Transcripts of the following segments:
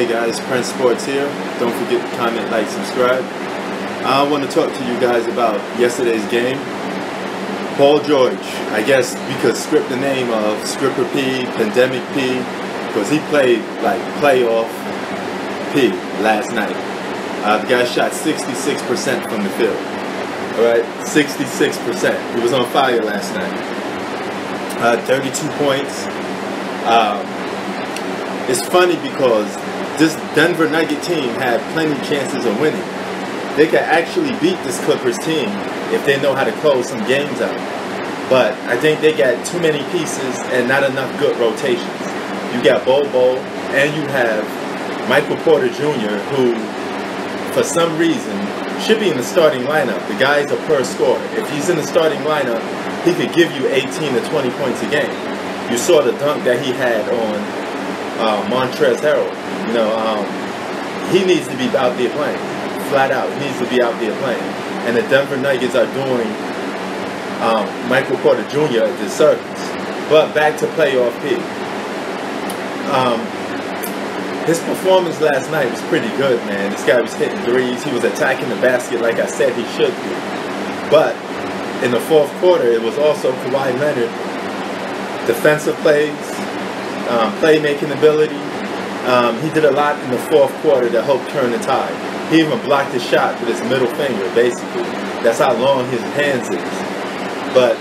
Hey guys, Prince Sports here. Don't forget to comment, like, subscribe. I want to talk to you guys about yesterday's game. Paul George, I guess we could script the name of Stripper P, Pandemic P, because he played like playoff P last night. The guy shot 66% from the field. Alright, 66%. He was on fire last night. 32 points. It's funny because this Denver Nugget team had plenty of chances of winning. They could actually beat this Clippers team if they know how to close some games out. But I think they got too many pieces and not enough good rotations. You got Bobo and you have Michael Porter Jr., who for some reason should be in the starting lineup. The guy's a per scorer. If he's in the starting lineup, he could give you 18 to 20 points a game. You saw the dunk that he had on Montrezl Harrell. He needs to be out there playing. Flat out, he needs to be out there playing. And the Denver Nuggets are doing Michael Porter Jr. a disservice. But back to playoff P. His performance last night was pretty good, man. This guy was hitting threes. He was attacking the basket like I said he should be. But in the fourth quarter, it was also Kawhi Leonard. Defensive plays, playmaking ability. He did a lot in the fourth quarter to help turn the tide. He even blocked his shot with his middle finger, basically. That's how long his hands is. But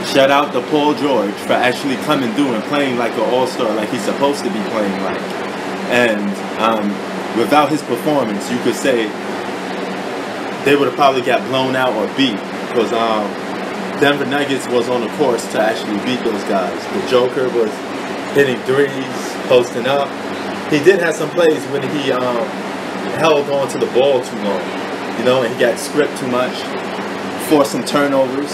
shout out to Paul George for actually coming through and playing like an all-star, like he's supposed to be playing like. And without his performance, you could say they would have probably got blown out or beat, because Denver Nuggets was on a course to actually beat those guys. The Joker was hitting threes, posting up. He did have some plays when he held on to the ball too long, and he got script too much, forced some turnovers.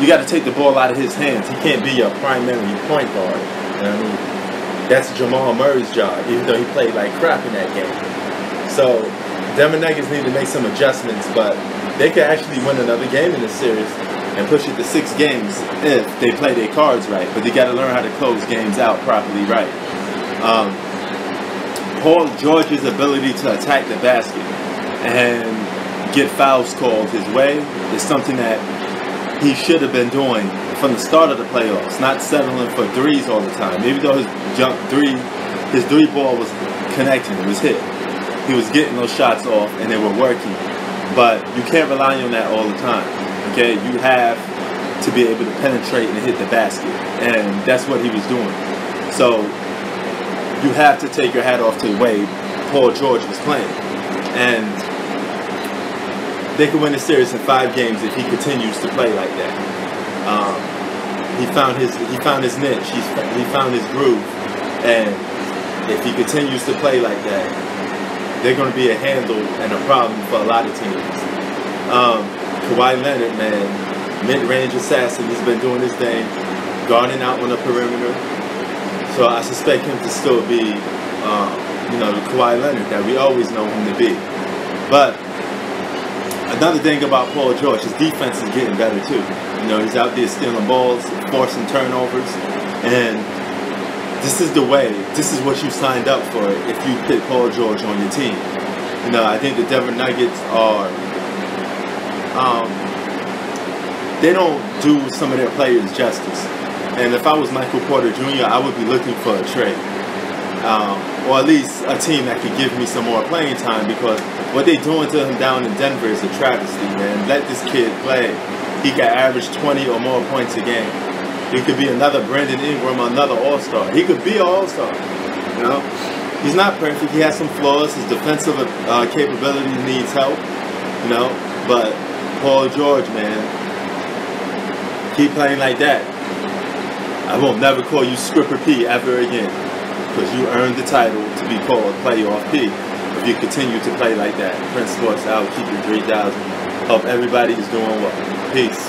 You got to take the ball out of his hands. He can't be your primary point guard. You know what I mean? That's Jamal Murray's job, even though he played like crap in that game. So Denver Nuggets need to make some adjustments, but they could actually win another game in this series and push it to 6 games if they play their cards right. But they got to learn how to close games out properly right. Paul George's ability to attack the basket and get fouls called his way is something that he should have been doing from the start of the playoffs, not settling for threes all the time. Even though his three ball was connecting, it was hit. He was getting those shots off and they were working. But you can't rely on that all the time. Okay, you have to be able to penetrate and hit the basket, and that's what he was doing. So you have to take your hat off to the way Paul George was playing, and they could win the series in 5 games if he continues to play like that. He found his niche. He found his groove, and if he continues to play like that, they're going to be a handle and a problem for a lot of teams. Kawhi Leonard, man, mid-range assassin. He's been doing his thing, guarding out on the perimeter. So I suspect him to still be, the Kawhi Leonard that we always know him to be. But another thing about Paul George, his defense is getting better too. He's out there stealing balls, forcing turnovers, and this is the way. This is what you signed up for if you put Paul George on your team. I think the Denver Nuggets are. They don't do some of their players justice. And if I was Michael Porter Jr., I would be looking for a trade. Or at least a team that could give me some more playing time, because what they're doing to him down in Denver is a travesty, man. Let this kid play. He can average 20 or more points a game. He could be another Brandon Ingram, another all-star. He could be an all-star, He's not perfect. He has some flaws. His defensive capability needs help, But Paul George, man, keep playing like that. I will never call you Stripper P ever again, because you earned the title to be called Playoff P if you continue to play like that. Prince Sports out. Keep it 3,000. Hope everybody is doing well. Peace.